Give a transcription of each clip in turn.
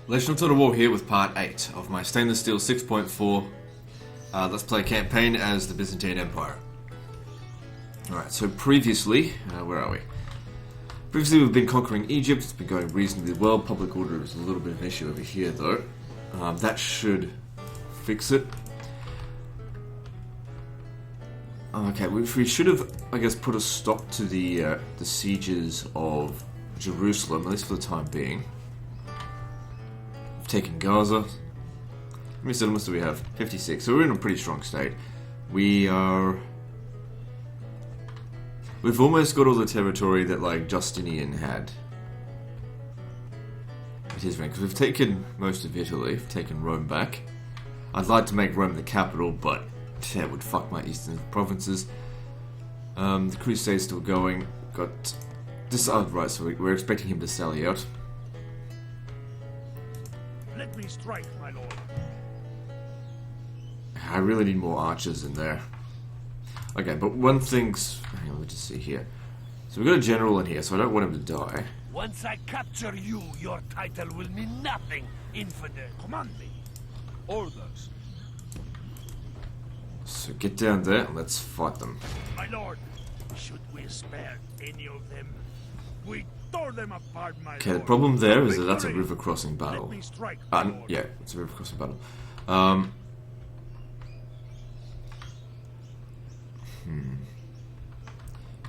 Legend of Total War here with part 8 of my Stainless Steel 6.4 Let's Play campaign as the Byzantine Empire. Alright, so previously, where are we? Previously we've been conquering Egypt, it's been going reasonably well. Public order is a little bit of an issue over here though. That should fix it. Okay, we should have, I guess, put a stop to the sieges of Jerusalem, at least for the time being. We've taken Gaza. How many settlements do we have? 56, so we're in a pretty strong state. We've almost got all the territory that, like, Justinian had. It is right, because we've taken most of Italy, we've taken Rome back. I'd like to make Rome the capital, but that would fuck my eastern provinces. The Crusade's still going. Got this. Oh, right, so we're expecting him to sally out. Let me strike, my lord. I really need more archers in there. Okay, but one thing's... Hang on, let me just see here. So we've got a general in here, so I don't want him to die. Once I capture you, your title will mean nothing, infidel. Command me. Orders. So get down there and let's fight them. My lord, should we spare any of them? We tore them apart, my lord. Okay, the problem there is that that's a river crossing battle. Let me strike, my lord. Yeah, it's a river crossing battle.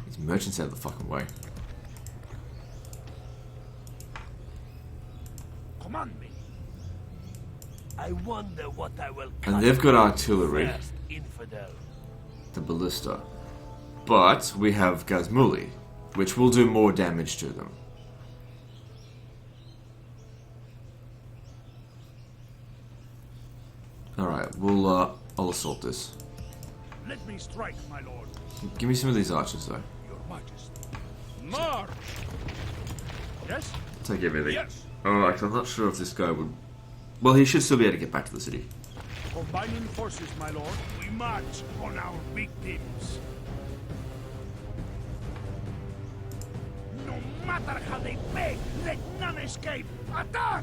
These merchants out of the fucking way. Command me. I wonder what I will. And they've got artillery. First, infidel. The ballista. But we have Gazmuli, which will do more damage to them. Alright, I'll assault this. Let me strike, my lord. Give me some of these archers though. Your Majesty. March! Yes? Take everything. Yes. Alright, I'm not sure if this guy would... Well, he should still be able to get back to the city. Combining forces, my lord. We march on our victims. No matter how they beg, let none escape. Attack!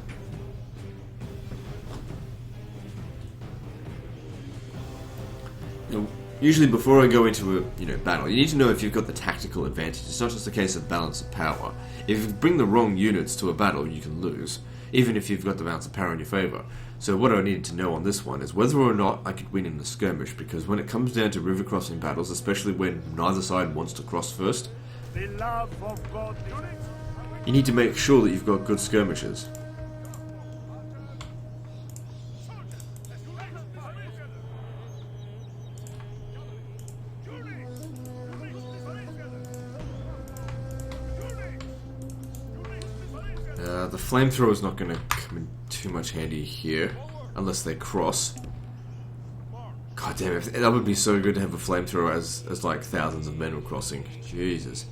Usually before I go into a battle, you need to know if you've got the tactical advantage. It's not just a case of balance of power. If you bring the wrong units to a battle, you can lose, even if you've got the balance of power in your favour. So what I needed to know on this one is whether or not I could win in the skirmish, because when it comes down to river crossing battles, especially when neither side wants to cross first, The love of God. you need to make sure that you've got good skirmishes. The flamethrower is not going to come in too much handy here, unless they cross. God damn it, that would be so good to have a flamethrower as like thousands of men were crossing. Jesus.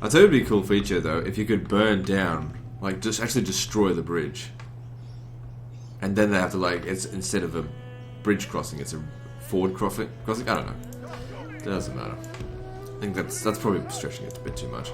I'd say it would be a cool feature though, if you could burn down, like just actually destroy the bridge. And then they have to it's instead of a bridge crossing, it's a forward crossing? I don't know. It doesn't matter. I think that's probably stretching it a bit too much.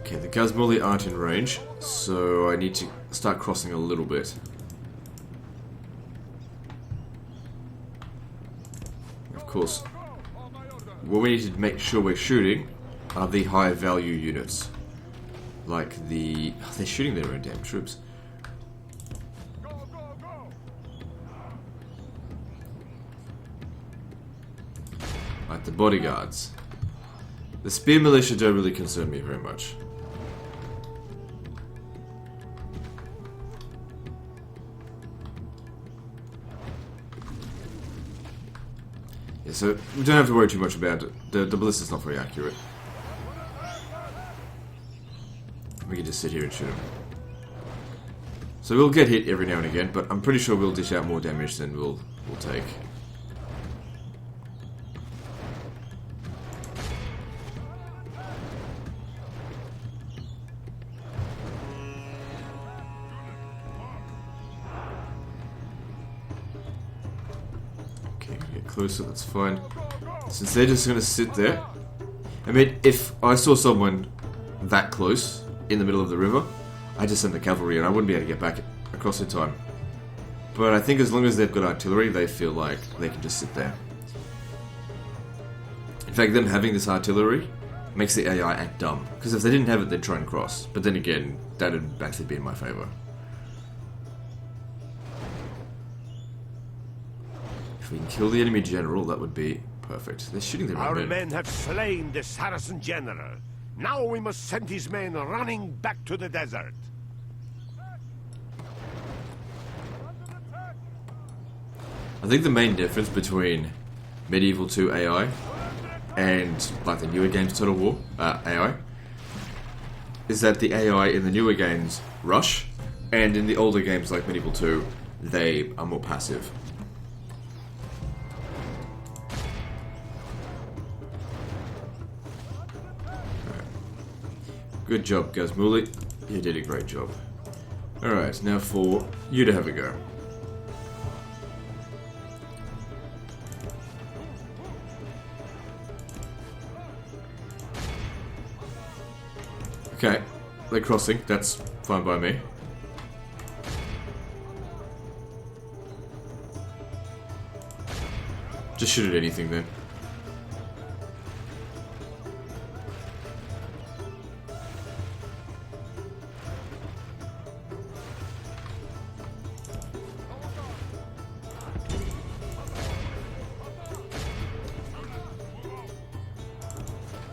Okay, the Gazmuli aren't in range, so I need to start crossing a little bit. Of course, what we need to make sure we're shooting are the high value units. Like the... Oh, they're shooting their own damn troops. Like the bodyguards. The spear militia don't really concern me very much. Yeah, so we don't have to worry too much about it. The ballista's not very accurate. We can just sit here and shoot him. So we'll get hit every now and again, but I'm pretty sure we'll dish out more damage than we'll take. Okay, get closer, that's fine. Since they're just gonna sit there. I mean, if I saw someone that close in the middle of the river, I'd just send the cavalry and I wouldn't be able to get back across in time. But I think as long as they've got artillery, they feel like they can just sit there. In fact, them having this artillery makes the AI act dumb. Because if they didn't have it, they'd try and cross. But then again, that would actually be in my favour. If we can kill the enemy general, that would be perfect. They're shooting their own Our men. men have slain the Saracen general. Now we must send his men running back to the desert. I think the main difference between Medieval 2 AI and like the newer games Total War AI is that the AI in the newer games rush, and in the older games like Medieval 2 they are more passive. Good job, Gazmuli. You did a great job. Alright, now for you to have a go. Okay, they're crossing. That's fine by me. Just shoot at anything then.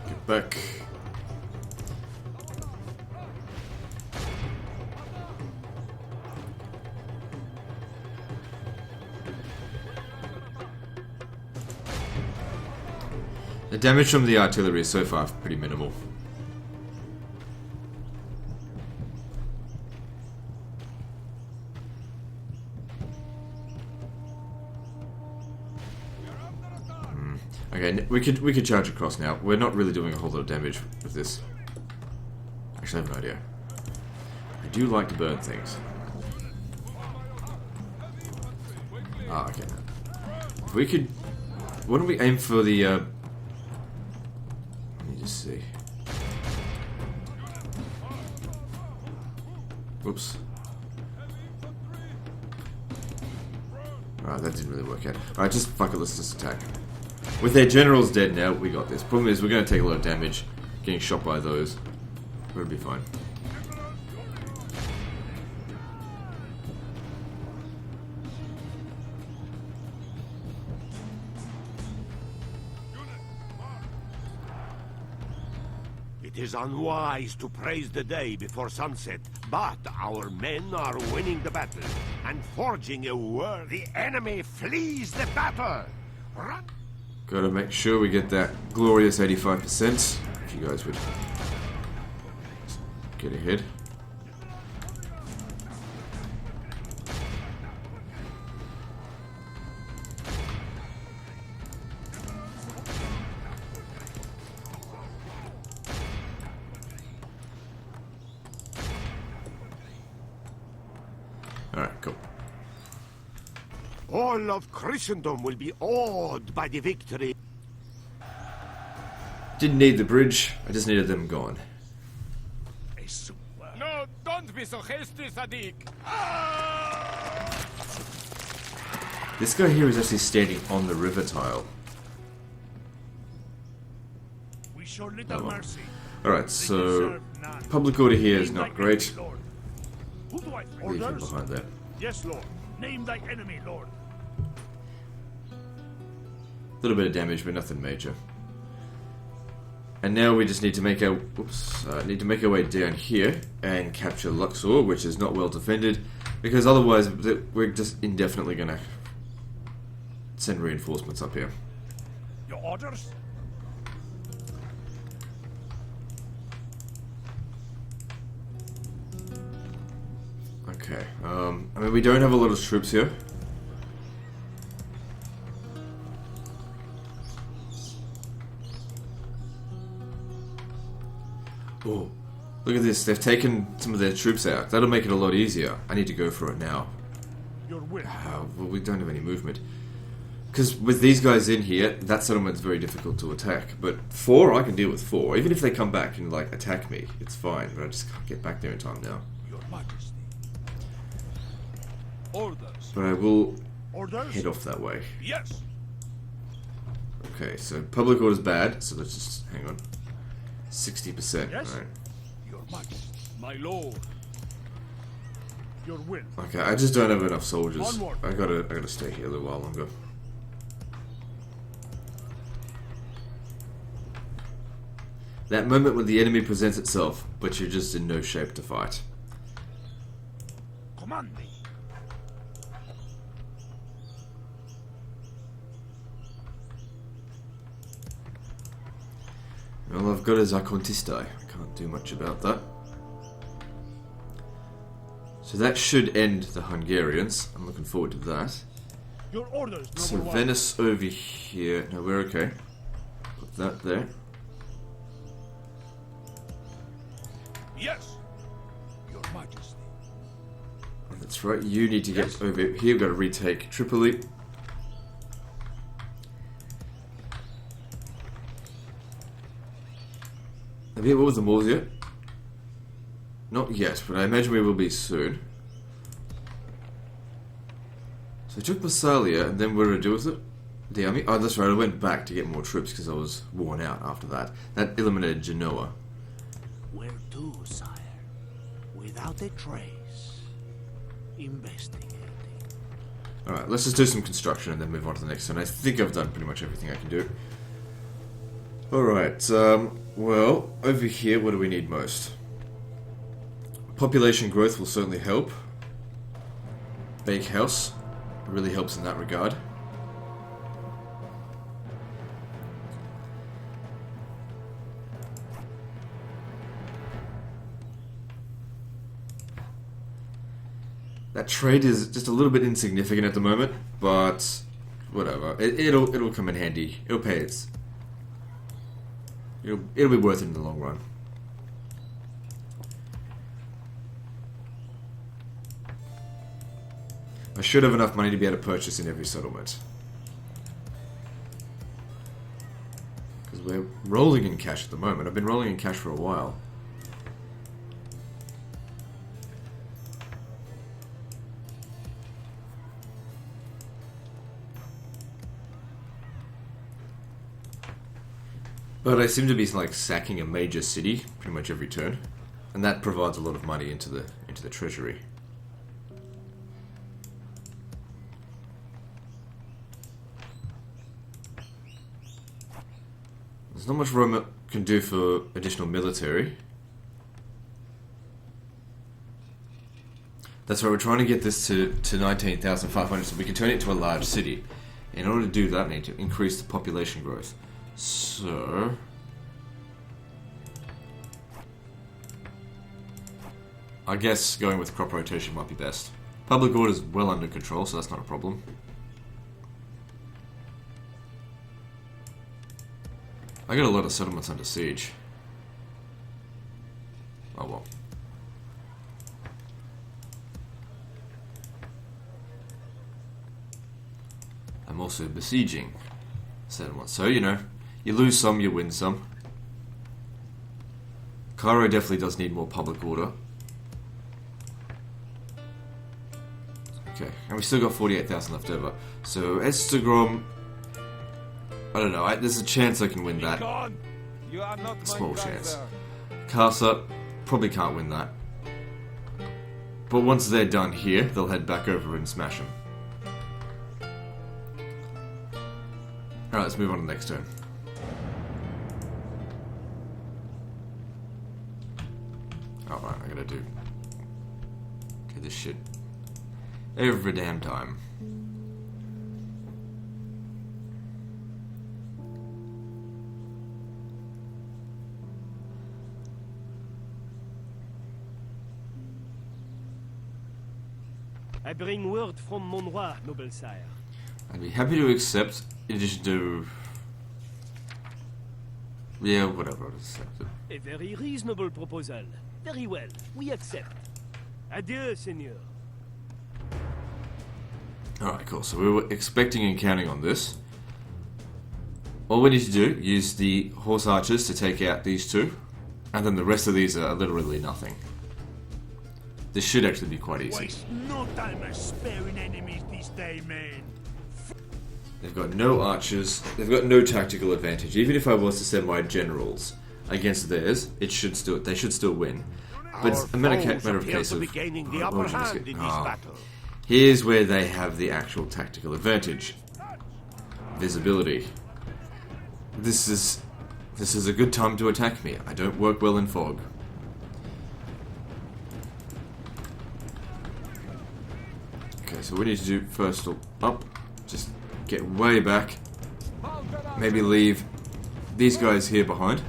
Get back. The damage from the artillery is so far pretty minimal. Okay, we could charge across now. We're not really doing a whole lot of damage with this. Actually, I have an idea. I do like to burn things. Ah, okay. If we could, why don't we aim for the? Let me just see. Whoops. Alright, that didn't really work out. Alright, just fuck it, let's just attack. With their generals dead now, we got this. Problem is, we're going to take a lot of damage getting shot by those. We'll be fine. It is unwise to praise the day before sunset, but our men are winning the battle and forging a war. The enemy flees the battle. Run! Gotta make sure we get that glorious 85%. If you guys would get ahead. Alright, go. All of Christendom will be awed by the victory. Didn't need the bridge, I just needed them gone. No, don't be so hasty, Sadiq. This guy here is actually standing on the river tile. We show little mercy. Alright, so public order here is not great. Who do I Leave him behind there. Yes, Lord. Name thy enemy, Lord. A little bit of damage, but nothing major. And now we just need to make our make our way down here and capture Luxor, which is not well defended, because otherwise we're just indefinitely gonna send reinforcements up here. Your orders? Okay. I mean, we don't have a lot of troops here. Oh, look at this. They've taken some of their troops out. That'll make it a lot easier. I need to go for it now. Your will. Well, we don't have any movement. Because with these guys in here, that settlement's very difficult to attack. But 4, I can deal with 4. Even if they come back and like attack me, it's fine. But I just can't get back there in time now. Your Majesty. Orders. But I will Orders? head off that way. Yes. Okay, so public order's bad, so let's just hang on. 60%. Yes? Right. Your Majesty. My lord. Your will. Okay, I just don't have enough soldiers. Onward. I gotta stay here a little while longer. That moment when the enemy presents itself, but you're just in no shape to fight. Command me. All I've got is Arcontistae. I can't do much about that. So that should end the Hungarians. I'm looking forward to that. Your orders, So noble one. Venice over here. No, we're okay. Put that there. Yes. Your Majesty. That's right, you need to get over here. We've got to retake Tripoli. Have you hit what was the walls yet? Not yet, but I imagine we will be soon. So I took Massalia, and then what did I do with it? The army? Oh, that's right, I went back to get more troops because I was worn out after that. That eliminated Genoa. Where to, sire? Without a trace. Investigating. Alright, let's just do some construction and then move on to the next one. I think I've done pretty much everything I can do. Alright, well, over here, what do we need most? Population growth will certainly help. Bakehouse really helps in that regard. That trade is just a little bit insignificant at the moment, but whatever. It'll come in handy. It'll pay its. It'll be worth it in the long run. I should have enough money to be able to purchase in every settlement. Because we're rolling in cash at the moment. I've been rolling in cash for a while. But I seem to be like sacking a major city pretty much every turn, and that provides a lot of money into the treasury. There's not much Rome can do for additional military. That's why we're trying to get this to 19,500 so we can turn it into a large city. In order to do that, we need to increase the population growth. So, I guess going with crop rotation might be best. Public order is well under control, so that's not a problem. I got a lot of settlements under siege. Oh well. I'm also besieging settlements, so you know. You lose some, you win some. Cairo definitely does need more public order. Okay, and we still got 48,000 left over. So, Estegrom... I don't know, there's a chance I can win that. You are not Small my chance. Kaiser. Casa, probably can't win that. But once they're done here, they'll head back over and smash them. Alright, let's move on to the next turn. Alright, I gotta do this shit every damn time. I bring word from mon roi, noble sire. I'd be happy to accept, in addition to... Yeah, whatever, I'll accept it. A very reasonable proposal. Very well, we accept. Adieu, seigneur. Alright, cool. So we were expecting and counting on this. All we need to do, use the horse archers to take out these two, and then the rest of these are literally nothing. This should actually be quite easy. Waste no time sparing enemies this day, man. They've got no archers, they've got no tactical advantage. Even if I was to send my generals against theirs, they should still win. But it's a matter of case of... gaining the upper hand in this battle. Here's where they have the actual tactical advantage. Visibility. This is a good time to attack me. I don't work well in fog. Okay, so what we need to do first up, just get way back. Maybe leave these guys here behind.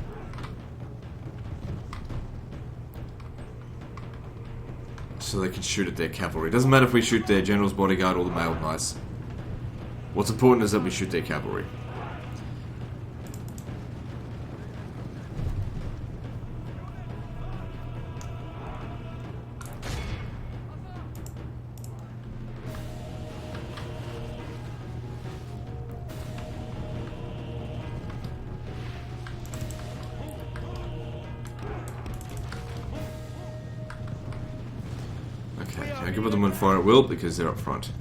So they can shoot at their cavalry. Doesn't matter if we shoot their general's bodyguard or the mailed knights. What's important is that we shoot their cavalry. Okay, I can put them on fire at will because they're up front.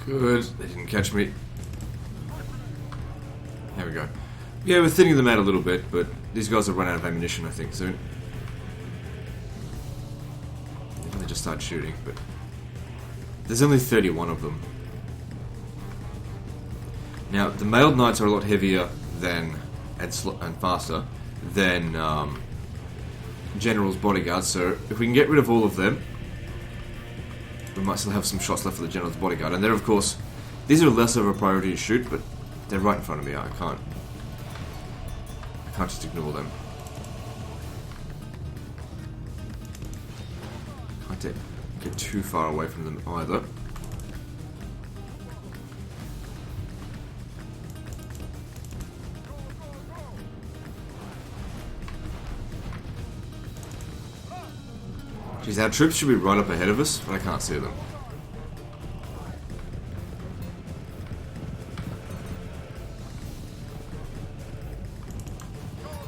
Good, they didn't catch me. There we go. Yeah, we're thinning them out a little bit, but these guys will run out of ammunition, I think, soon. They just start shooting, but there's only 31 of them. Now, the mailed knights are a lot heavier than and faster than General's bodyguards, so if we can get rid of all of them, we might still have some shots left for the General's bodyguard. And they're, of course, these are less of a priority to shoot, but they're right in front of me. I can't just ignore them. Can't get too far away from them either. Jeez, our troops should be right up ahead of us, but I can't see them.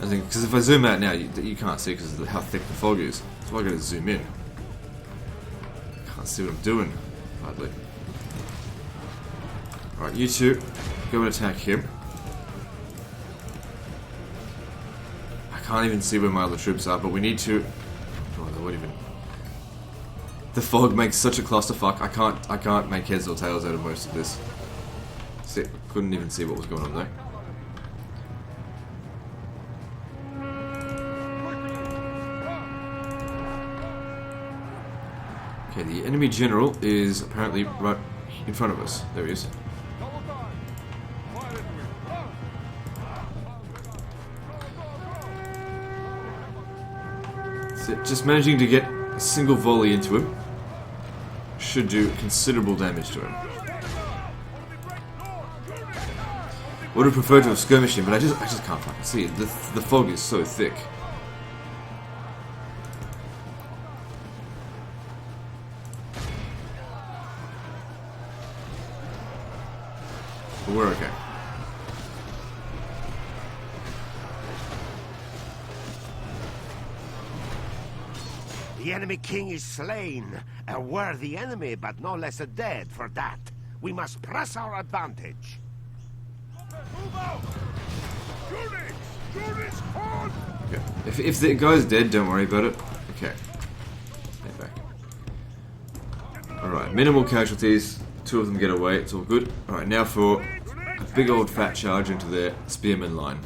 I think, because if I zoom out now, you can't see because of how thick the fog is. That's why I gotta zoom in. Can't see what I'm doing, hardly. Alright, you two, go and attack him. I can't even see where my other troops are, but we need to... Oh, they won't even... The fog makes such a clusterfuck. I can't make heads or tails out of most of this. See, couldn't even see what was going on there. Okay, the enemy general is apparently right in front of us. There he is. So just managing to get a single volley into him should do considerable damage to him. Would have preferred to have skirmished him, but I just can't fucking see it. The fog is so thick. But we're okay. The enemy king is slain. A worthy enemy, but no less a dead for that. We must press our advantage. Move out! Units! Hold! Okay. If the guy's dead, don't worry about it. Okay. Stay back. Alright, minimal casualties. Two of them get away, it's all good. Alright, now for a big old fat charge into their spearman line.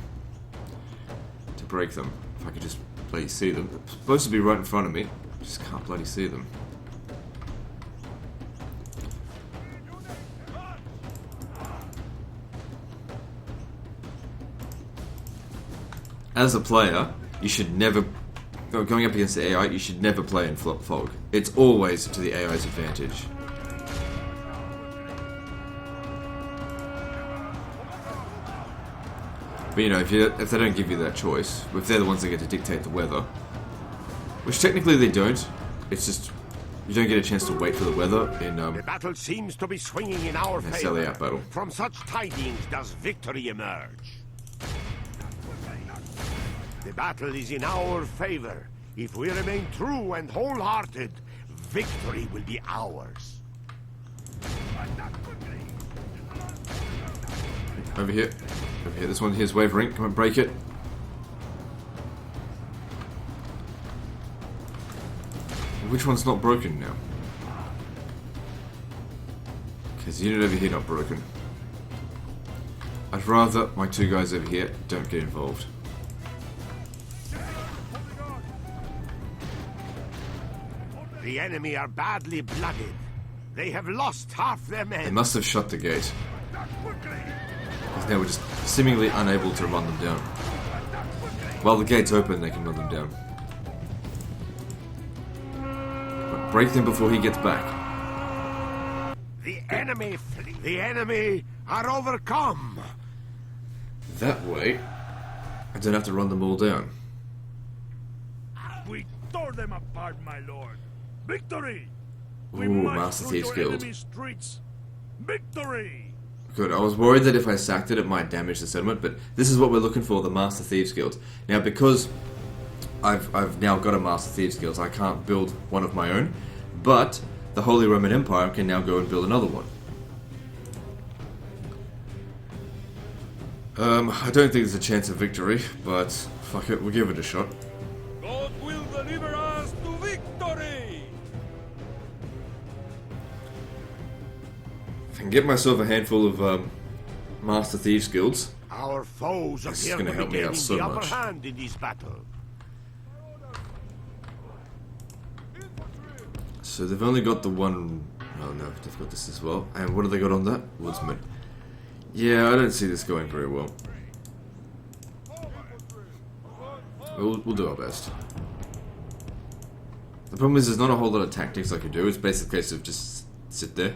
To break them. If I could just bloody see them. They're supposed to be right in front of me. I just can't bloody see them. As a player, you should never going up against the AI, you should never play in fog. It's always to the AI's advantage. But you know, if they don't give you that choice, if they're the ones that get to dictate the weather, which technically they don't, it's just you don't get a chance to wait for the weather in The battle seems to be swinging in our favor. Sally out battle. From such tidings does victory emerge. The battle is in our favor. If we remain true and wholehearted, victory will be ours. Over here. Over here. This one here's wavering. Come on, break it. Which one's not broken now? Okay, so unit over here not broken. I'd rather my two guys over here don't get involved. The enemy are badly blooded. They have lost half their men. They must have shut the gate. Because now we're just seemingly unable to run them down. While the gate's open, they can run them down. But break them before he gets back. The enemy flee. The enemy are overcome. That way, I don't have to run them all down. We tore them apart, my lord. Victory! We Ooh, march Master through Thieves your Guild. enemy's streets. Victory! Good. I was worried that if I sacked it, it might damage the settlement, but this is what we're looking for, the Master Thieves Guild. Now, because I've now got a Master Thieves Guild, I can't build one of my own, but the Holy Roman Empire can now go and build another one. I don't think there's a chance of victory, but fuck it, we'll give it a shot. God will deliver us to victory! If I can get myself a handful of Master Thieves Guilds, Our foes This is appear gonna to help be me out gaining so the upper much. hand in this battle. so they've only got the one... Oh no, they've got this as well. And what have they got on that? Woodsman. Yeah, I don't see this going very well. We'll do our best. The problem is there's not a whole lot of tactics I can do. It's basically a case of just sit there.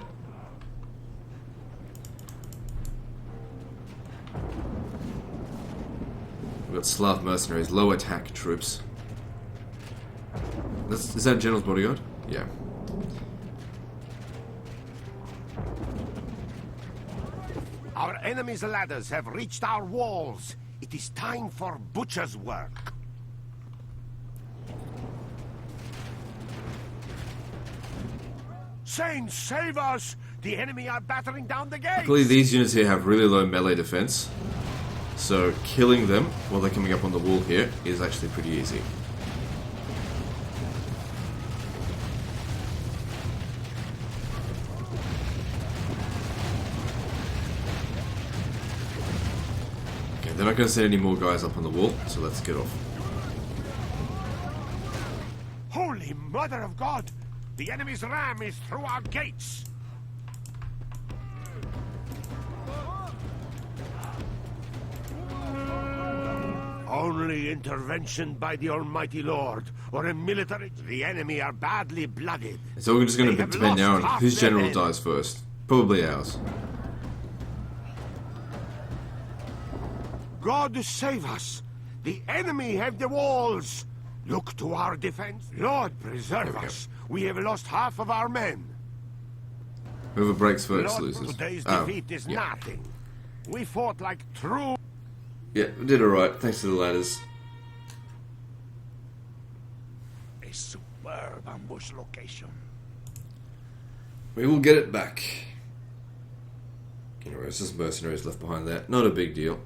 We've got Slav mercenaries, low attack troops. Is that General's bodyguard? Yeah. Our enemy's ladders have reached our walls. It is time for butcher's work. Saints, save us! The enemy are battering down the gates! Luckily these units here have really low melee defense, so killing them while they're coming up on the wall here is actually pretty easy. Okay, they're not going to send any more guys up on the wall, so let's get off. Holy Mother of God! The enemy's ram is through our gates! Only intervention by the Almighty Lord, or a military... The enemy are badly blooded. It's all just going They to have depend now on lost half whose their general men. dies first. Probably ours. God save us! The enemy have the walls! Look to our defense. Lord, preserve us. We have lost half of our men. Whoever breaks first Lord, loses. today's Oh, defeat is yeah. nothing. We fought like true... Yeah, we did alright, thanks to the ladders. A superb ambush location. We will get it back. Anyway, it's just mercenaries left behind there. Not a big deal.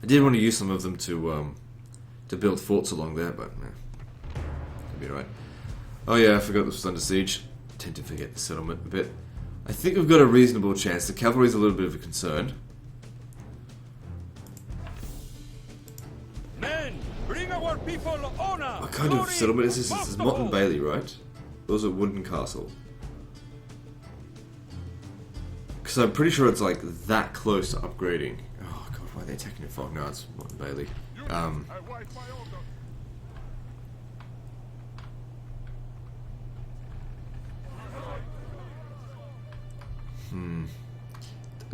I did want to use some of them to build forts along there, but could be alright. Oh yeah, I forgot this was under siege. I tend to forget the settlement a bit. I think we've got a reasonable chance. The cavalry's a little bit of a concern. Men, bring our people honor! What kind of settlement is this? This is Motte and Bailey, right? Or is it Wooden Castle? Because I'm pretty sure it's like that close to upgrading. Oh god, why are they attacking it? Fuck, no, it's Motte and Bailey.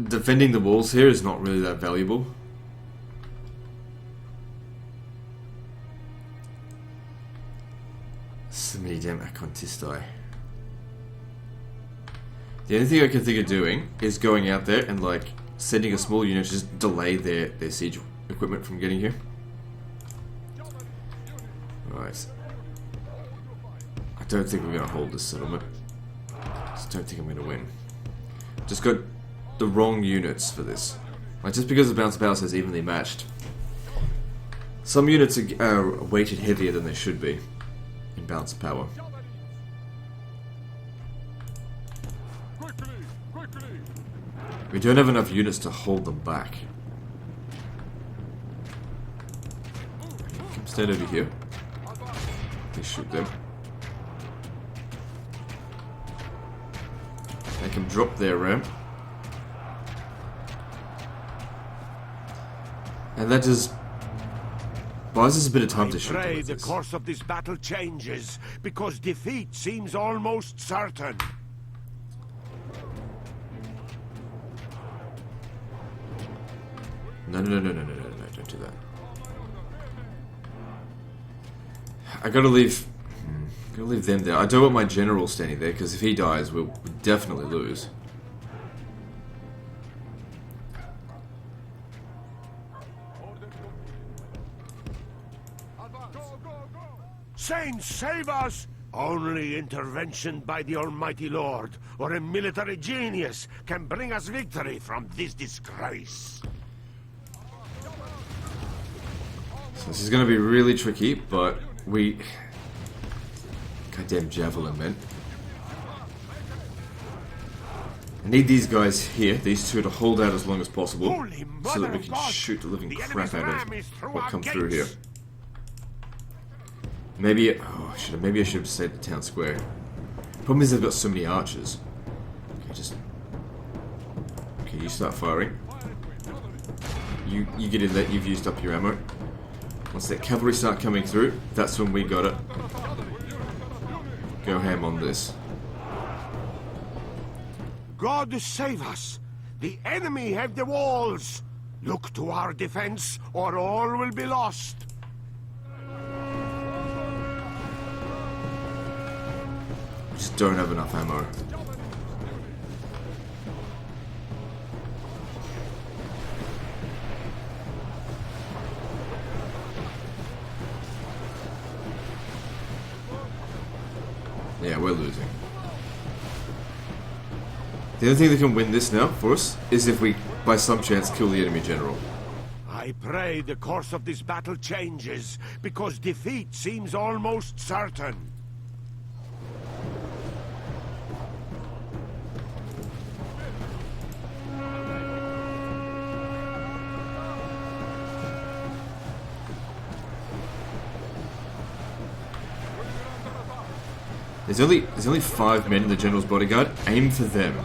defending the walls here is not really that valuable. So many damn Acontisti. The only thing I can think of doing is going out there and like sending a small unit to just delay their siege equipment from getting here. Right. I don't think we're going to hold this settlement. Just don't think I'm going to win. Just got the wrong units for this. Like, just because the balance of power says evenly matched, some units are weighted heavier than they should be in balance of power. We don't have enough units to hold them back. Come stand over here. Please shoot them. Make them drop their ramp. And that just buys us a bit of time to shoot them with the this. course of this battle changes, because defeat seems almost certain. No, don't do that. I gotta leave them there. I don't want my general standing there, because if he dies, we'll definitely lose. Saints, save us! Only intervention by the Almighty Lord, or a military genius, can bring us victory from this disgrace. So this is going to be really tricky, but we... Goddamn javelin, man. I need these guys here, these two, to hold out as long as possible, so that we can shoot the living crap out of what comes through here. Maybe... Oh, maybe I should have stayed at the town square. Problem is they've got so many archers. Okay, just... Okay, you start firing. You get in there, you've used up your ammo. Once that cavalry start coming through, that's when we got it. Go ham on this. God save us! The enemy have the walls! Look to our defense, or all will be lost! We just don't have enough ammo. Yeah, we're losing. The only thing that can win this now for us is if we, by some chance, kill the enemy general. I pray the course of this battle changes, because defeat seems almost certain. There's only 5 men in the general's bodyguard. Aim for them.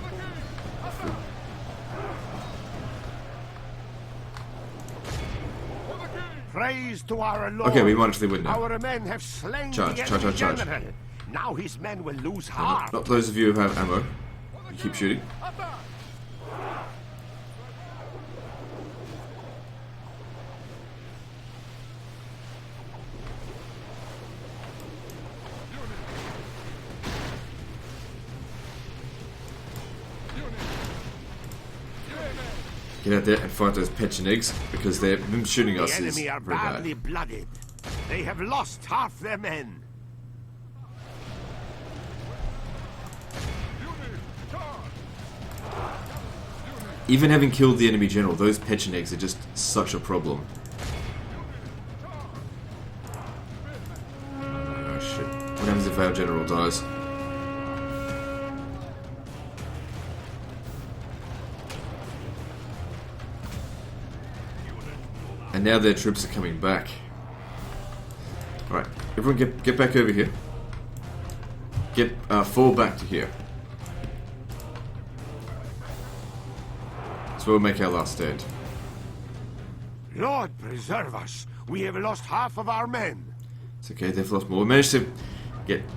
Praise to our Lord. Okay, we might actually win now. Our men have slain Charge, the charge, enemy charge, charge. general. Now his men will lose heart. Not those of you who have ammo. You keep shooting. Get out there and fight those pechenegs, because them shooting us The is enemy are very badly bad. blooded. They have lost half their men. Even having killed the enemy general, those pechenegs are just such a problem. Oh shit. What happens if our general dies? And now their troops are coming back. Alright, everyone get back over here. Fall back to here. So we'll make our last stand. Lord preserve us. We have lost half of our men. It's okay, they've lost more. We managed to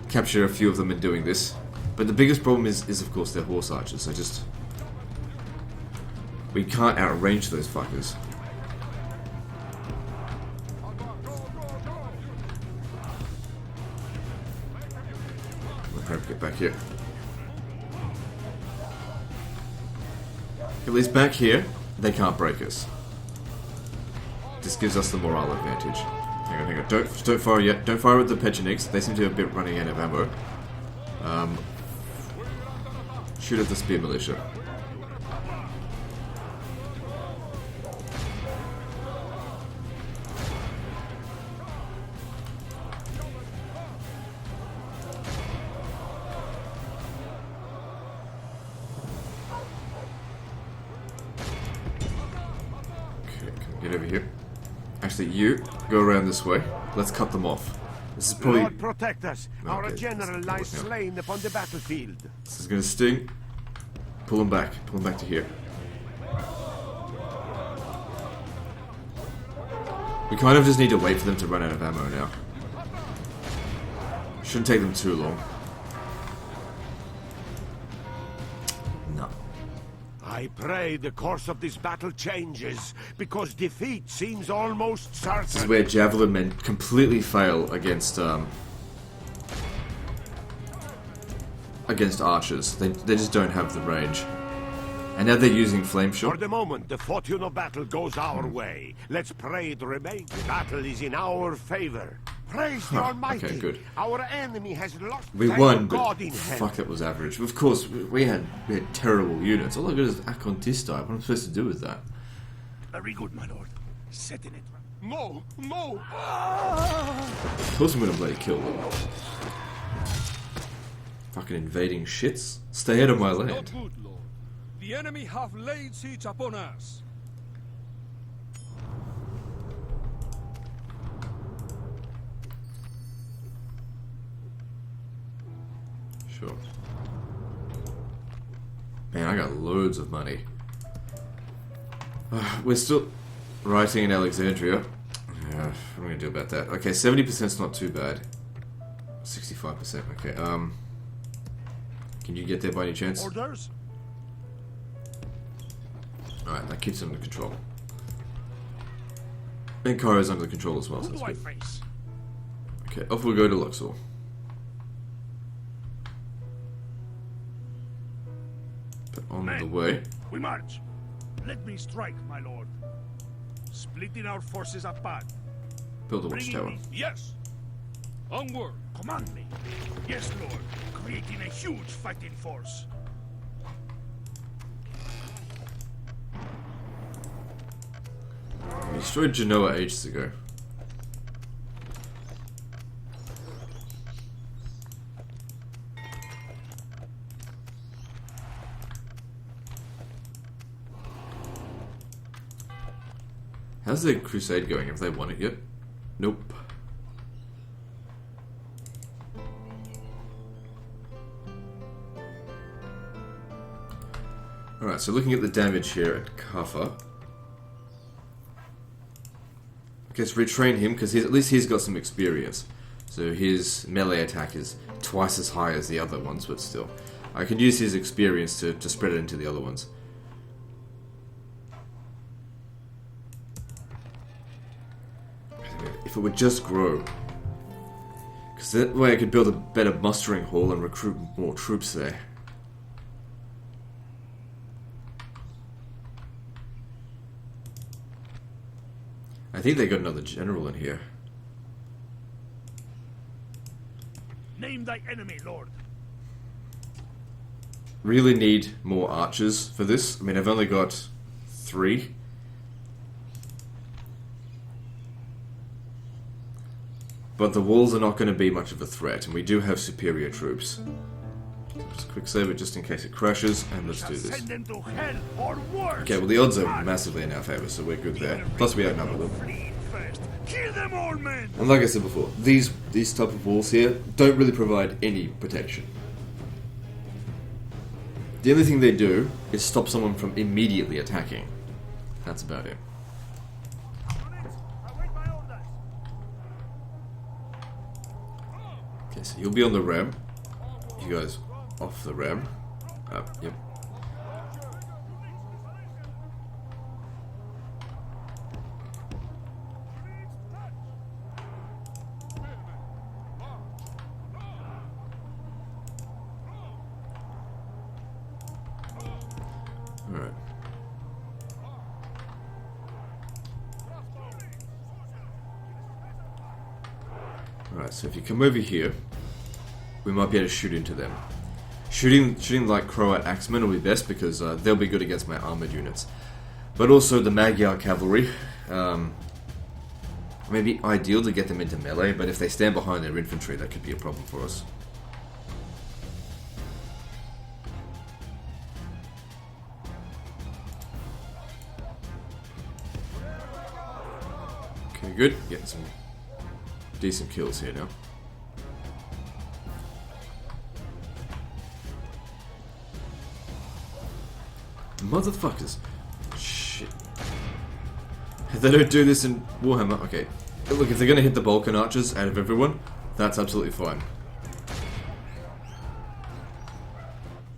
capture a few of them in doing this. But the biggest problem is of course their horse archers. So just We can't outrange those fuckers. We'll get back here. At least back here, they can't break us. This gives us the morale advantage. Hang on, hang on. Don't fire yet. Don't fire with the Pecheniks. They seem to be a bit running out of ammo. Shoot at the spear militia. Get over here. Actually, you go around this way. Let's cut them off. This is probably... Lord protect us. Okay, Our general lies slain upon the battlefield. This is gonna sting. Pull them back. Pull them back to here. We kind of just need to wait for them to run out of ammo now. Shouldn't take them too long. No. I pray the course of this battle changes, because defeat seems almost certain. This is where javelin men completely fail against archers. They just don't have the range. And now they're using flame shot. For the moment, the fortune of battle goes our way. Let's pray it remains. The battle is in our favor. Praise the Almighty. Okay, good. Our enemy has lost We sight won, of but God in heaven. fuck, that was average. Of course, we had terrible units. All I got is Acontista. What am I supposed to do with that? Very good, my lord. Setting it. No, no! Of course I'm gonna bloody kill them. Fucking invading shits. Stay out of my land. Not good, Lord. The enemy have laid siege upon us. Sure. Man, I got loads of money. We're still writing in Alexandria. Yeah, what am I gonna do about that? Okay, 70%'s not too bad. 65%, okay, can you get there by any chance? Orders? Alright, that keeps it under control. And Cairo's under control as well, so Who that's do I good. face? Okay, off we go to Luxor. But on the way. We march. Let me strike, my lord. Splitting our forces apart. Build a Bringing watchtower. me. Yes. Onward. Command me. Yes, lord. Creating a huge fighting force. We destroyed Genoa ages ago. How's the crusade going? Have they won it yet? Nope. Alright, so looking at the damage here at Kaffa. Okay, so retrain him, because at least he's got some experience. So his melee attack is twice as high as the other ones, but still. I can use his experience to spread it into the other ones. If it would just grow. Because that way I could build a better mustering hall and recruit more troops there. I think they got another general in here. Name thy enemy, lord. Really need more archers for this. I mean, I've only got 3. But the walls are not going to be much of a threat, and we do have superior troops. So just quick save it just in case it crashes, and let's do this. Send them to hell or worse. Okay, well the odds are massively in our favour, so we're good there. Plus we outnumber them. Flee first. Kill them all, men. And like I said before, these type of walls here don't really provide any protection. The only thing they do is stop someone from immediately attacking. That's about it. Okay, so you'll be on the ram. You guys off the ram. Yep. Right, so if you come over here, we might be able to shoot into them. Shooting like Croat axemen will be best because they'll be good against my armored units. But also the Magyar cavalry. May be ideal to get them into melee, but if they stand behind their infantry, that could be a problem for us. Okay, good. Getting some decent kills here now. Motherfuckers. Shit. They don't do this in Warhammer. Okay. Look, if they're gonna hit the Balkan archers out of everyone, that's absolutely fine.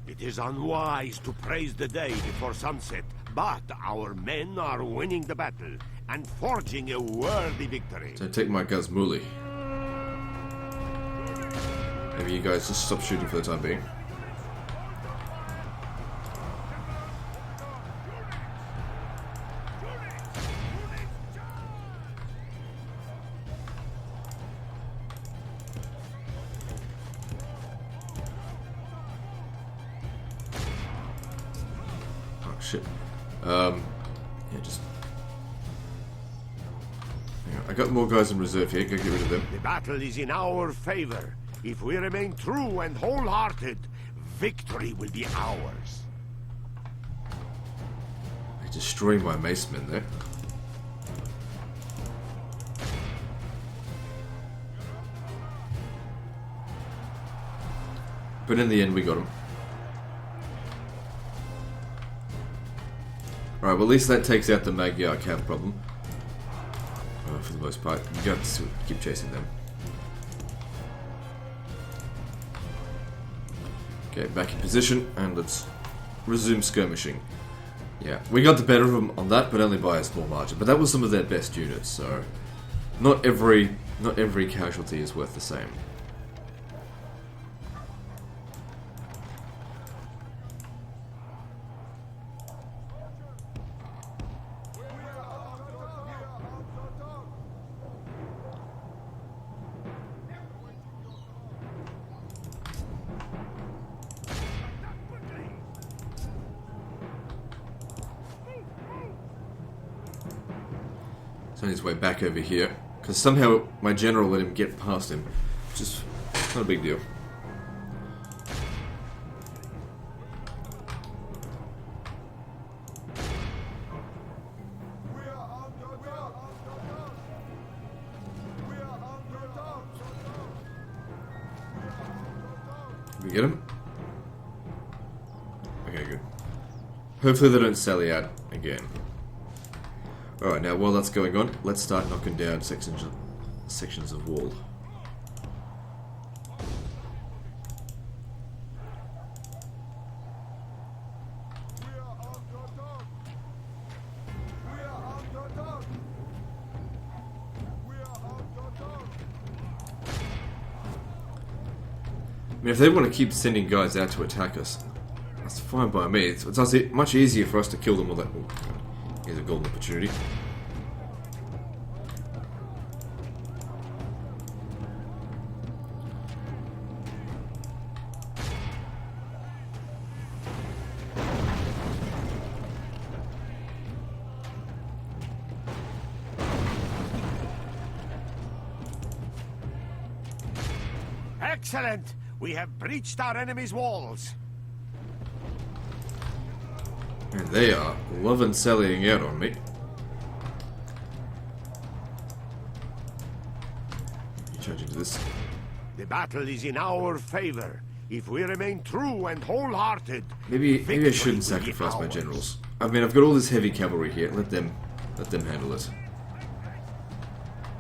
It is unwise to praise the day before sunset, but our men are winning the battle and forging a worthy victory. So take my Gazmuli. Maybe you guys just stop shooting for the time being. Shit. Yeah, just... Hang on. I got more guys in reserve here. Go get rid of them. The battle is in our favor. If we remain true and wholehearted, victory will be ours. They destroy my macemen there. But in the end, we got them. Alright, well at least that takes out the Magyar cav problem. For the most part. You got to keep chasing them. Okay, back in position, and let's resume skirmishing. Yeah, we got the better of them on that, but only by a small margin. But that was some of their best units, so not every casualty is worth the same. On his way back over here, because somehow my general let him get past him, which is not a big deal. Did we get him? Okay, good. Hopefully they don't sally out again. Alright, now while that's going on, let's start knocking down sections of wall. I mean, if they want to keep sending guys out to attack us, that's fine by me. It's much easier for us to kill them all that... Here's a golden opportunity. Excellent! We have breached our enemy's walls. And they are loving sallying out on me. You charge into this. The battle is in our favor. If we remain true and wholehearted, Maybe I shouldn't sacrifice my generals. I mean, I've got all this heavy cavalry here. Let them handle it.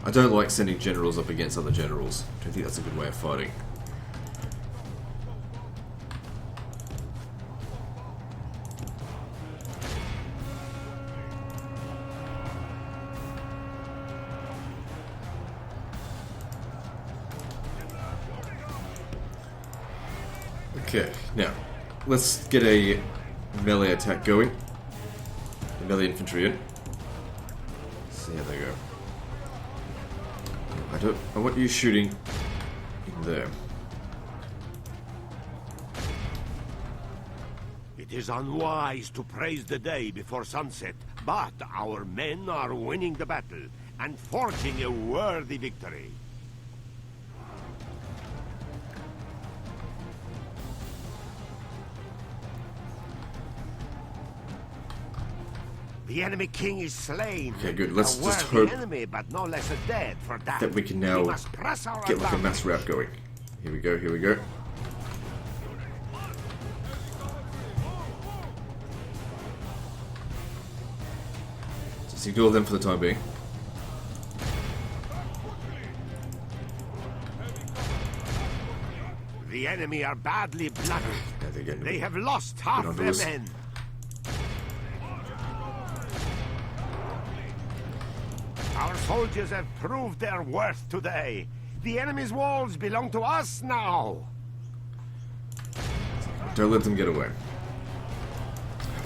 I don't like sending generals up against other generals. I don't think that's a good way of fighting. Okay, now, let's get a melee attack going. The melee infantry in. See how they go. I I want you shooting in there. It is unwise to praise the day before sunset, but our men are winning the battle and forging a worthy victory. The enemy king is slain. Okay, good. Let's A just worthy hope enemy, but no less dead for that. that we can now We must press our get like a advantage. mass rout going. Here we go, here we go. Just ignore them for the time being. The enemy are badly blooded. Yeah, they're getting They have lost half onto their us. men. Our soldiers have proved their worth today. The enemy's walls belong to us now. Don't let them get away.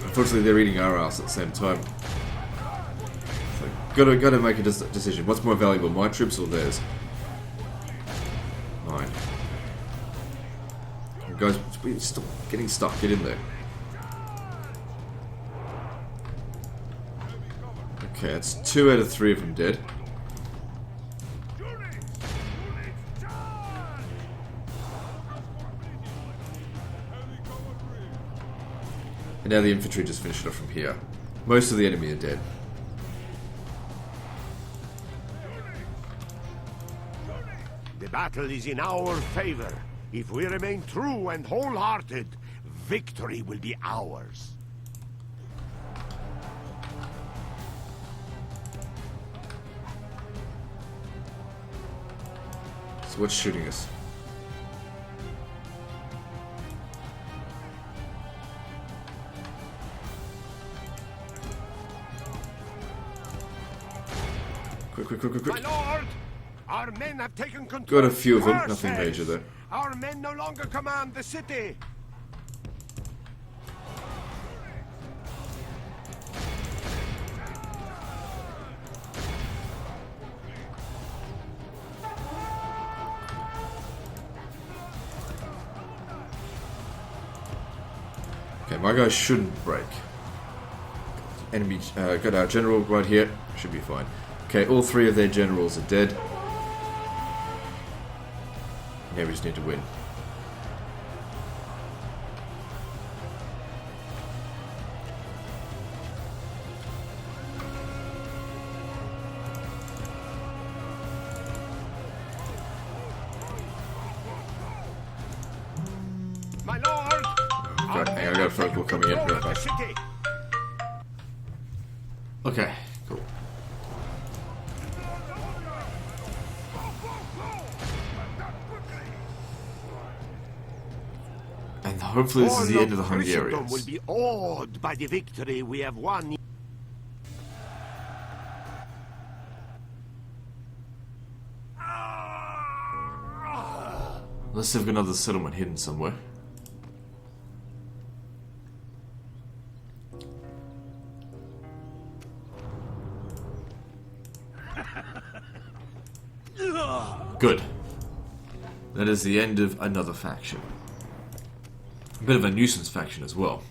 Unfortunately, they're eating our ass at the same time. So, gotta make a decision. What's more valuable, my troops or theirs? Mine. Guys, stop getting stuck. Get in there. Okay, that's 2 out of 3 of them dead. And now the infantry just finished it off from here. Most of the enemy are dead. The battle is in our favor. If we remain true and wholehearted, victory will be ours. So what's shooting us? Quick. My lord, our men have taken control. Got a few of them, Curses! nothing major though. Our men no longer command the city. Okay, my guys shouldn't break. Enemy, got our general right here. Should be fine. Okay, all 3 of their generals are dead. Now we just need to win. My lord, our Okay, men I got a have phone call taken coming in. control Right of the back. city. Okay, cool. And hopefully this is the end of the Christendom will Hungarians. be awed by the victory we have won. Unless they've got another settlement hidden somewhere. Good. That is the end of another faction. A bit of a nuisance faction as well.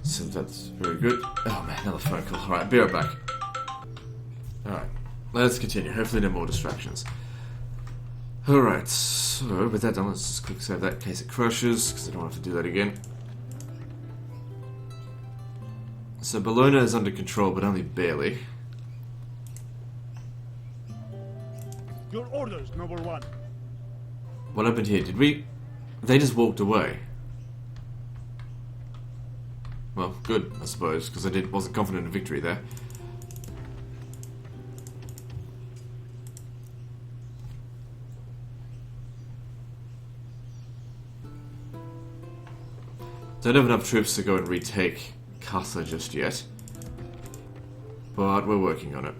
So that's very good. Oh man, another phone call. Alright, be right back. Alright, let's continue. Hopefully no more distractions. Alright, so with that done, let's just quick save that in case it crashes, because I don't have to do that again. So Bologna is under control, but only barely. Your orders, number 1. What happened here? Did we... They just walked away. Well, good, I suppose, because I wasn't confident in victory there. Don't have enough troops to go and retake Casa just yet. But we're working on it.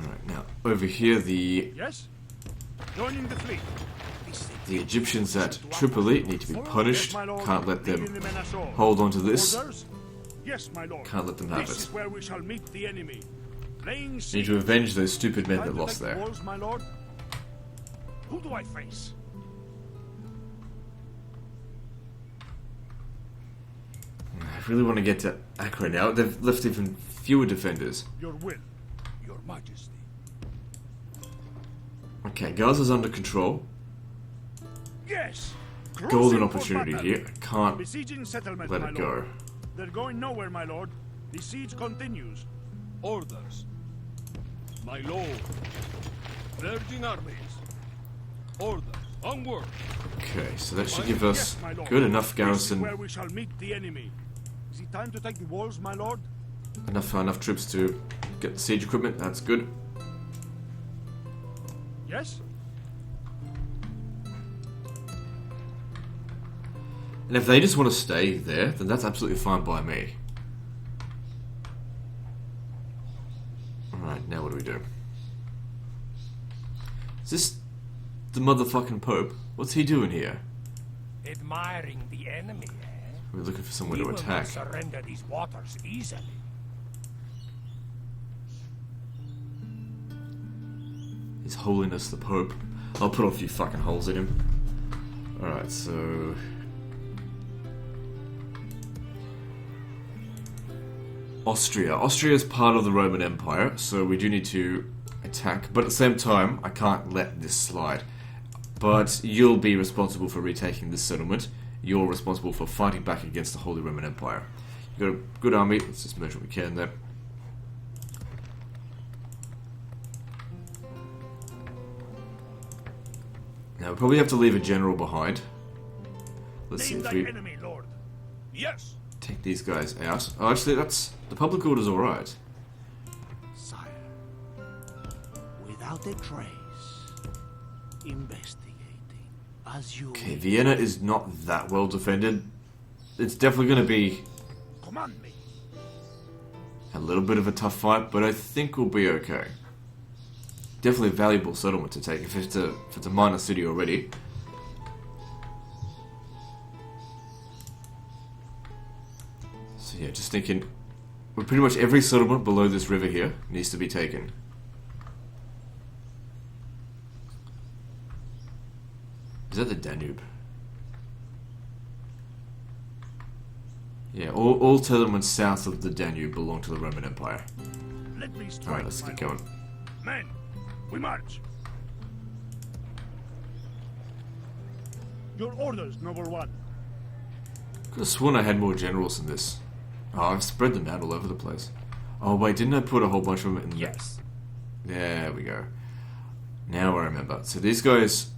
Alright, now, over here the... Yes? Joining the fleet. This is The Egyptians at Tripoli need to be punished. Can't let them hold on to this. Orders? Yes, my lord. Can't let them have This is it. where we shall meet the enemy. Laying Need siege. to avenge those stupid men Time that to lost take the there. walls, my lord. Who do I face? I really want to get to Accra now. They've left even fewer defenders. Your will, your majesty. Okay, Gaza's under control. Yes. Golden Cruising for opportunity battle. here. I can't Besieging settlement, let my it lord. go. They're going nowhere, my lord. The siege continues. Orders. My lord. Virgin armies. Orders. Onward. Okay, so that should give us Yes, my lord. good enough This garrison, is where we shall meet the enemy. Is it time to take the walls, my lord? enough troops to get the siege equipment. That's good. Yes? And if they just want to stay there, then that's absolutely fine by me. Alright, now what do we do? Is this the motherfucking Pope? What's he doing here? Admiring the enemy, eh? We're looking for somewhere We to will not attack. surrender these waters easily. His Holiness the Pope. I'll put a few fucking holes in him. Alright, so... Austria. Austria is part of the Roman Empire, so we do need to attack. But at the same time, I can't let this slide. But you'll be responsible for retaking this settlement. You're responsible for fighting back against the Holy Roman Empire. You've got a good army. Let's just merge what we can there. Now, we probably have to leave a general behind. Let's see Name if thy we enemy, lord. Yes. take these guys out. Oh, actually, that's... The public order's alright. Sire, without a trace, investigating as you Okay, Vienna is not that well defended. It's definitely going to be Command me. a little bit of a tough fight, but I think we'll be okay. Definitely a valuable settlement to take if it's a minor city already. So yeah, just thinking, well, pretty much every settlement below this river here needs to be taken. Is that the Danube? Yeah, all settlements south of the Danube belong to the Roman Empire. Let me strike. Alright, let's my get lord. going. Men, we march. Your orders, noble one. Could have sworn I had more generals than this. Oh, I've spread them out all over the place. Oh wait, didn't I put a whole bunch of them in the... Yes. There we go. Now I remember. So these guys,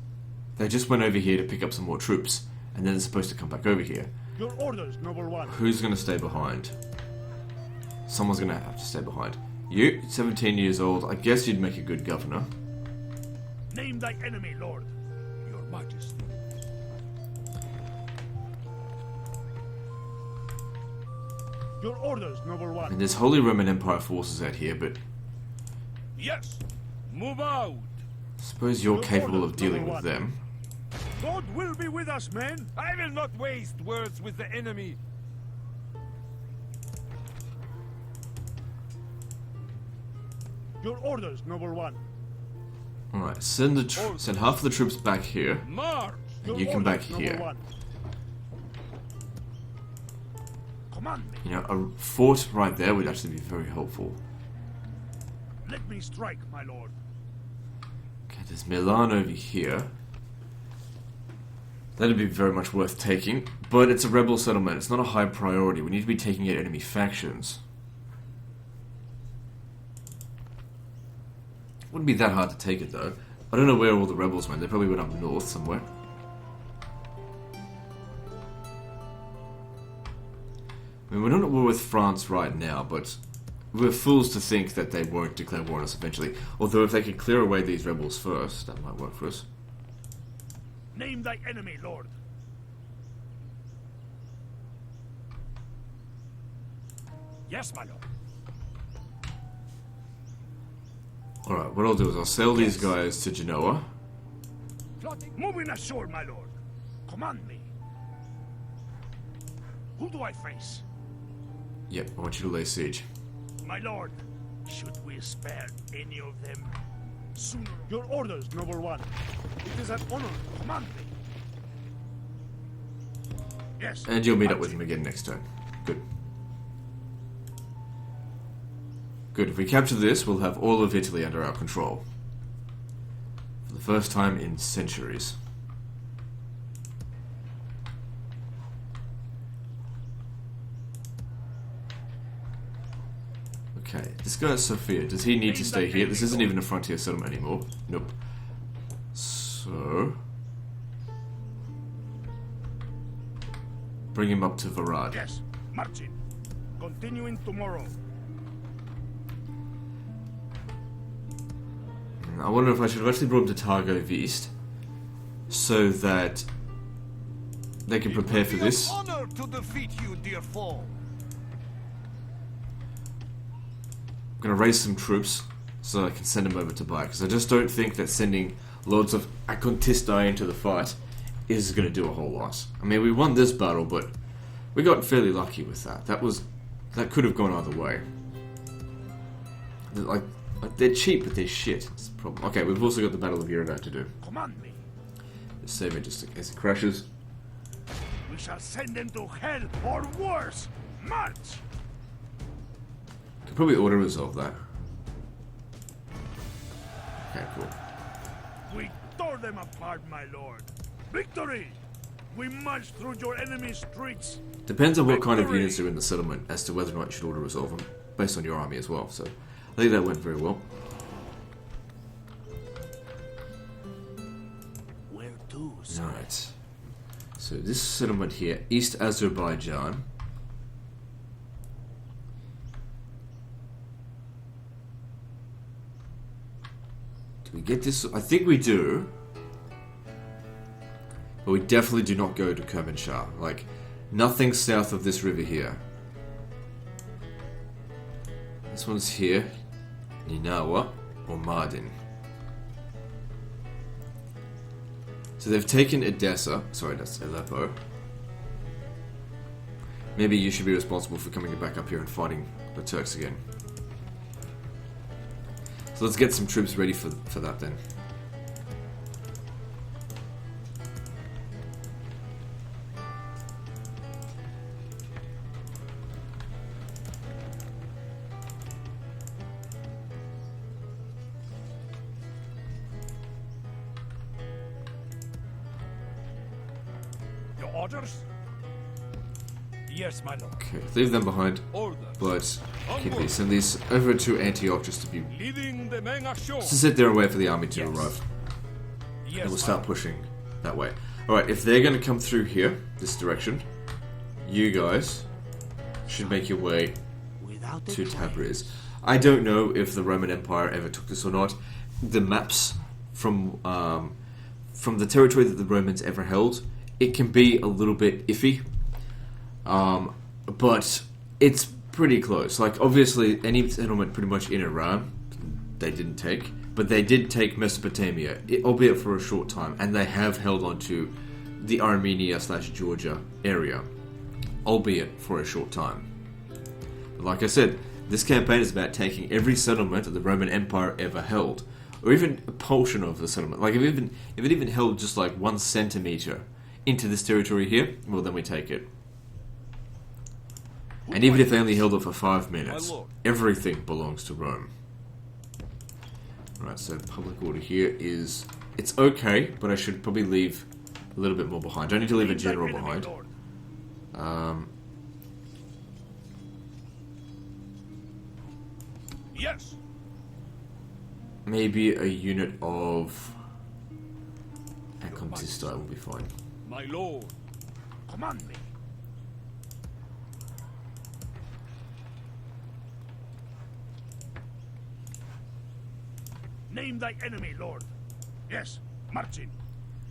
they just went over here to pick up some more troops, and then they're supposed to come back over here. Your orders, noble one. Who's going to stay behind? Someone's going to have to stay behind. You, 17 years old, I guess you'd make a good governor. Name thy enemy, lord. Your majesty. Your orders, noble one. And there's Holy Roman Empire forces out here, but Yes. Move out. I suppose you're capable of dealing with them. God will be with us, men. I will not waste words with the enemy. Your orders, noble one. Alright, send half of the troops back here, March. and Your you come back orders, noble here. one. Command me. You know, a fort right there would actually be very helpful. Let me strike, my lord. Okay, there's Milan over here. That'd be very much worth taking, but it's a rebel settlement. It's not a high priority. We need to be taking out enemy factions. Wouldn't be that hard to take it, though. I don't know where all the rebels went. They probably went up north somewhere. I mean, we're not at war with France right now, but we're fools to think that they won't declare war on us eventually. Although if they could clear away these rebels first, that might work for us. Name thy enemy, lord. Yes, my lord. Alright, what I'll do is I'll sell these guys to Genoa. Moving ashore, my lord. Command me. Who do I face? Yep, I want you to lay siege. My lord, should we spare any of them? Sooner. Your orders, noble one. It is an honor. Command me. Yes. And you'll meet up with him again next turn. Good. Good, if we capture this, we'll have all of Italy under our control. For the first time in centuries. Okay, this guy is Sophia. Does he need to stay here? This isn't even a frontier settlement anymore. Nope. So... bring him up to Varad. Yes, marching. Continuing tomorrow. I wonder if I should have actually brought him to Targo East, so that they can prepare for this. Honor to defeat you, dear foe. I'm gonna raise some troops so I can send them over to Bai, because I just don't think that sending loads of Akontistai into the fight is gonna do a whole lot. I mean, we won this battle, but we got fairly lucky with that. That could have gone either way. Like they're cheap, but they're shit. That's the problem. Okay, we've also got the Battle of Irina to do. Command me. Just save it just in case it crashes. We shall send them to hell or worse. March. Could probably auto-resolve that. Okay, cool. We tore them apart, my lord. Victory! We marched through your enemy's streets. Depends on what kind of Victory! units are in the settlement as to whether or not you should auto-resolve them, based on your army as well, so I think that went very well. Where to, sir? Right. So this settlement here, East Azerbaijan. Do we get this? I think we do. But we definitely do not go to Kermanshah. Like, nothing south of this river here. This one's here. Ninawa or Mardin. So they've taken Edessa. Sorry, that's Aleppo. Maybe you should be responsible for coming back up here and fighting the Turks again. So let's get some troops ready for that then. Your orders? Yes, my lord. Okay, leave them behind, Orders. but keep these. Send these over to Antioch just to Leading the men ashore. sit there and wait for the army to arrive. Yes, And we'll my start lord. pushing that way. Alright, if they're going to come through here, this direction, you guys should make your way Without a to trace. Tabriz. I don't know if the Roman Empire ever took this or not. The maps from the territory that the Romans ever held, it can be a little bit iffy. But it's pretty close. Like, obviously, any settlement pretty much in Iran, they didn't take. But they did take Mesopotamia, albeit for a short time. And they have held on to the Armenia/Georgia area, albeit for a short time. But like I said, this campaign is about taking every settlement that the Roman Empire ever held. Or even a portion of the settlement. Like, if it even held just like 1 centimeter into this territory here, well, then we take it. And even if they only held it for 5 minutes, My lord. everything belongs to Rome. Right, so public order here is... It's okay, but I should probably leave a little bit more behind. I need to leave a Lead thy general enemy, behind. Lord. Yes. Maybe a unit of... Akontistai will be fine. My lord. Command me. Name thy enemy, Lord. Yes, marching.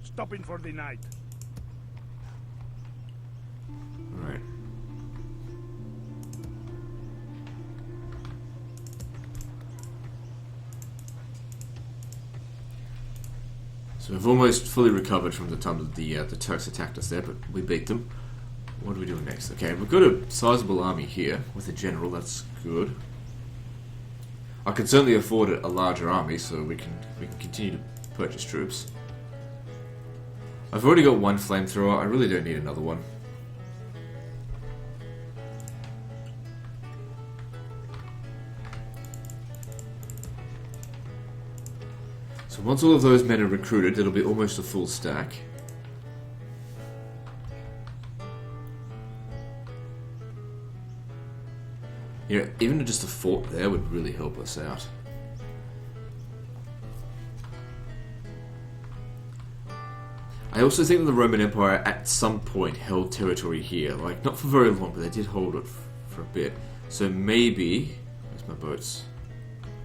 Stopping for the night. Alright. So we've almost fully recovered from the time that the Turks attacked us there, but we beat them. What are we doing next? Okay, we've got a sizable army here with a general. That's good. I can certainly afford a larger army, so we can continue to purchase troops. I've already got one flamethrower. I really don't need another one. So once all of those men are recruited, it'll be almost a full stack. Yeah, even just a fort there would really help us out. I also think that the Roman Empire at some point held territory here. Like, not for very long, but they did hold it for a bit. So maybe... Where's my boats?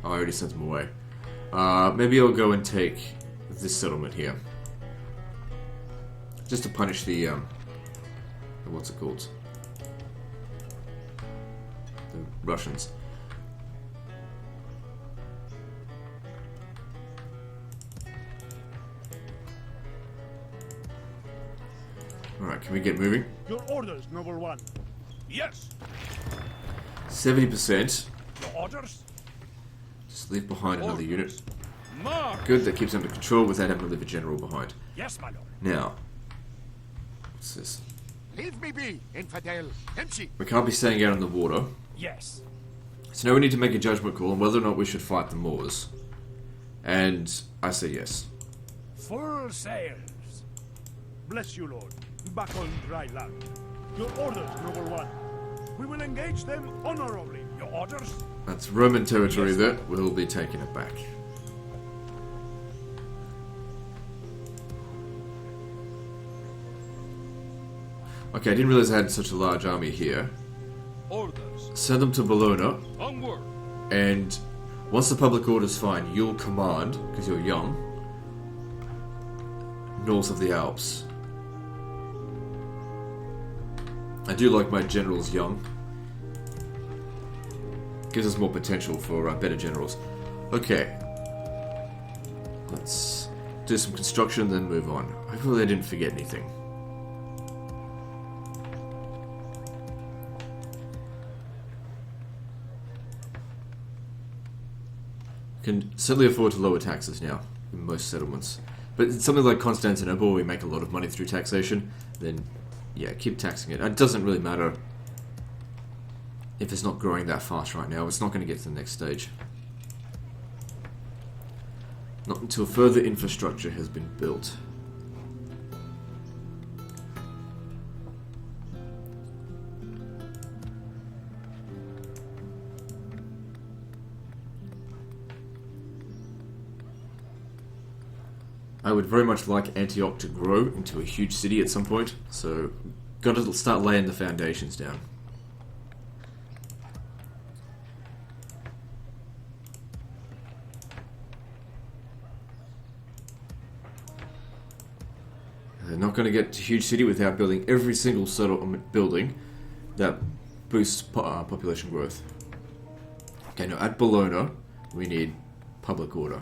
Oh, I already sent them away. Maybe I'll go and take this settlement here. Just to punish the what's it called? The Russians. Alright, can we get moving? Your orders, noble one. Yes. 70%. Your orders? Just leave behind another unit. March! Good, that keeps under control without having to leave a general behind. Yes, my lord. Now, what's this? Leave me be, infidel. Empty. We can't be staying out on the water. Yes. So now we need to make a judgment call on whether or not we should fight the Moors. And I say yes. Full sails. Bless you, Lord. Back on dry land. Your orders, noble one. We will engage them honorably. Your orders? That's Roman territory Yes. that we'll be taking it back. Okay, I didn't realize I had such a large army here. Orders. Send them to Bologna, Onward. and once the public order's fine, you'll command, because you're young, north of the Alps. I do like my generals young. Gives us more potential for better generals. Okay. Let's do some construction, then move on. Hopefully I didn't forget anything. Can certainly afford to lower taxes now in most settlements. But in something like Constantinople, where we make a lot of money through taxation, then yeah, keep taxing it. It doesn't really matter if it's not growing that fast right now. It's not going to get to the next stage. Not until further infrastructure has been built. I would very much like Antioch to grow into a huge city at some point, so got to start laying the foundations down. They're not going to get to a huge city without building every single settlement building that boosts population growth. Okay, now at Bologna, we need public order.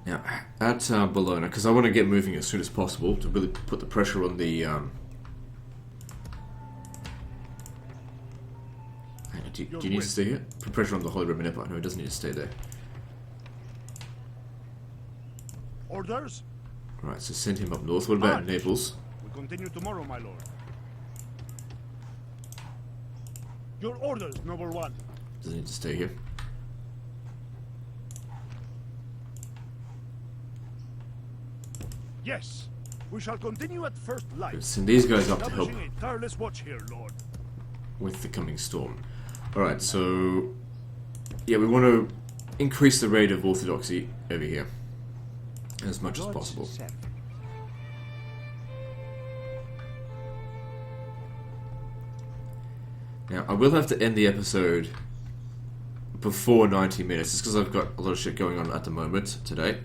Now, at Bologna, because I want to get moving as soon as possible to really put the pressure on the... Do you need to stay here? Put pressure on the Holy Roman Empire. No, it doesn't need to stay there. Orders? Alright, so send him up north. What about March. Naples? We continue tomorrow, my lord. Your orders, noble one. Doesn't need to stay here. Yes. We shall continue at first light. Send these guys up to help Establishing a tireless watch here, lord. with the coming storm. Alright, so... Yeah, we want to increase the rate of orthodoxy over here as much as possible. Now, I will have to end the episode before 90 minutes, just because I've got a lot of shit going on at the moment today.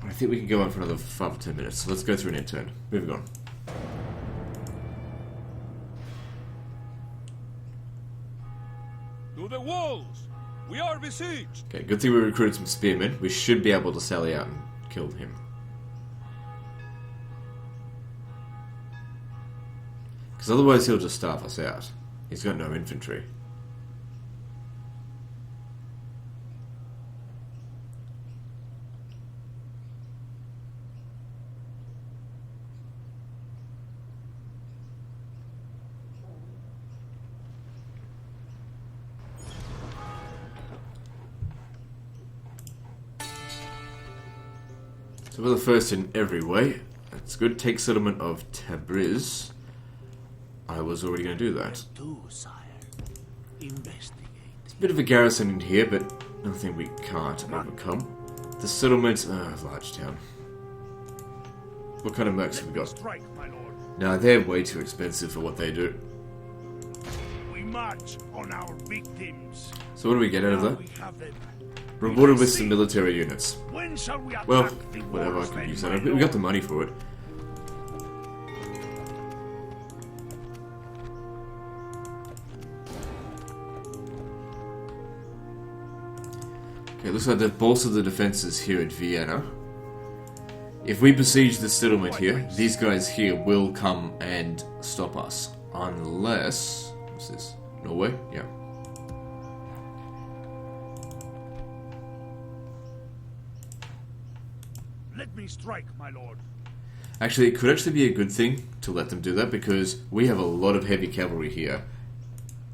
I think we can go on for another 5 or 10 minutes, so let's go through an intern. Moving on. walls! We are besieged! Okay, good thing we recruited some spearmen. We should be able to sally out and kill him. Because otherwise he'll just starve us out. He's got no infantry. So we're the first in every way. That's good. Take settlement of Tabriz. I was already going to do that. Do, sire. Investigate. It's a bit of a garrison in here, but nothing we can't overcome. The settlement, large town. What kind of mercs have we got? Strike, my lord. Nah, they're way too expensive for what they do. We march on our victims. So what do we get out of Now that? we have them. Rewarded with some military units. When shall we attack Well, the whatever, I wars can then, use my that. We lord? got the money for it. Okay, looks like they've bolstered the defenses here at Vienna. If we besiege this settlement here, these guys here will come and stop us. Unless... what's this? Norway? Yeah. Let me strike, my lord. Actually, it could actually be a good thing to let them do that because we have a lot of heavy cavalry here.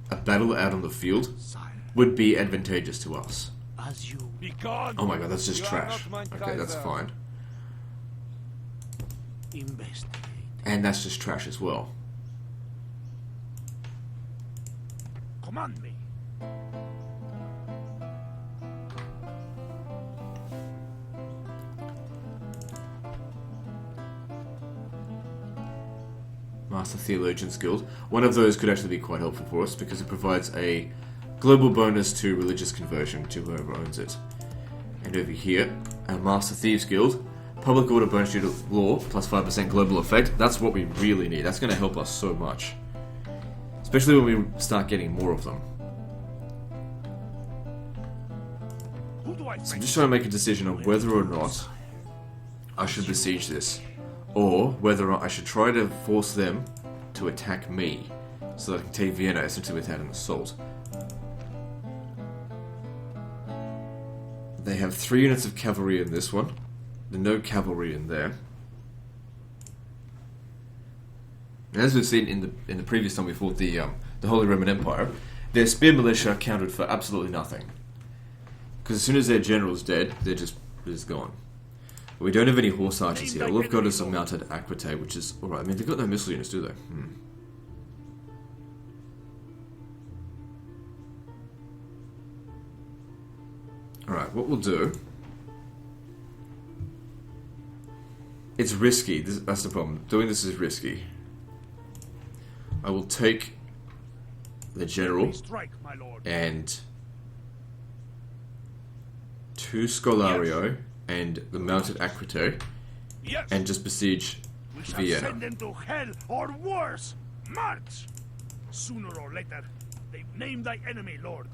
A battle out on the field Sire, would be advantageous to us. as you Be gone! Oh my god, that's just You are trash. not mein Okay, that's Kaiser. fine. investigate. And that's just trash as well. Command me. Master Theologian's Guild. One of those could actually be quite helpful for us because it provides a global bonus to religious conversion to whoever owns it. And over here, our Master Thieves Guild. Public order bonus due to law, plus 5% global effect. That's what we really need. That's going to help us so much. Especially when we start getting more of them. Who do I So I'm think? just trying to make a decision on whether or not I should besiege this. Or whether or not I should try to force them to attack me. So that I can take Vienna essentially without an assault. They have 3 units of cavalry in this one. There's no cavalry in there. And as we've seen in the previous time we fought the Holy Roman Empire, their spear militia counted for absolutely nothing. Because as soon as their general's dead, they're just gone. But we don't have any horse archers here. All we've got is a mounted equite, which is alright. I mean, they've got no missile units, do they? Alright, what we'll do... It's risky. That's the problem. Doing this is risky. I will take the general Strike, my lord. and 2 Scholario and the mounted equite Yes. and just besiege We shall Vienna. send them to hell or worse. March. Sooner or later, they name thy enemy, lord.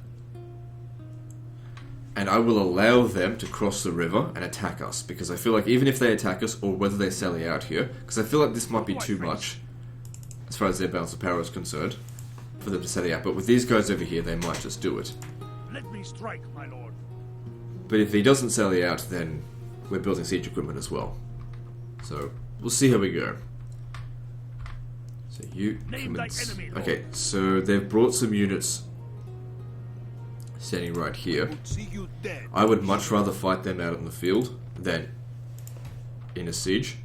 And I will allow them to cross the river and attack us, because I feel like even if they attack us, or whether they sally out here, because I feel like this might be too much, as far as their balance of power is concerned, for them to sally out. But with these guys over here, they might just do it. Let me strike, my lord. But if he doesn't sally out, then we're building siege equipment as well. So, we'll see how we go. So you Name thy commence. enemy, Lord. Okay, so they've brought some units standing right here. See you dead. I would much rather fight them out in the field than in a siege.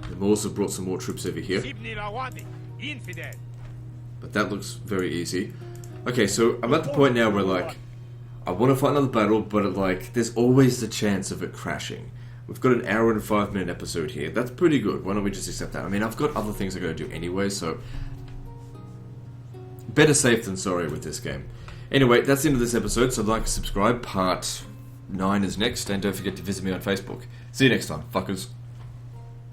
The Moors have brought some more troops over here, Infidel. but that looks very easy. Okay, so I'm at the point now where, like, I want to fight another battle, but, like, there's always the chance of it crashing. We've got an hour and 5-minute episode here. That's pretty good. Why don't we just accept that? I mean, I've got other things I gotta do anyway, so... better safe than sorry with this game. Anyway, that's the end of this episode, so like, subscribe. Part 9 is next, and don't forget to visit me on Facebook. See you next time, fuckers.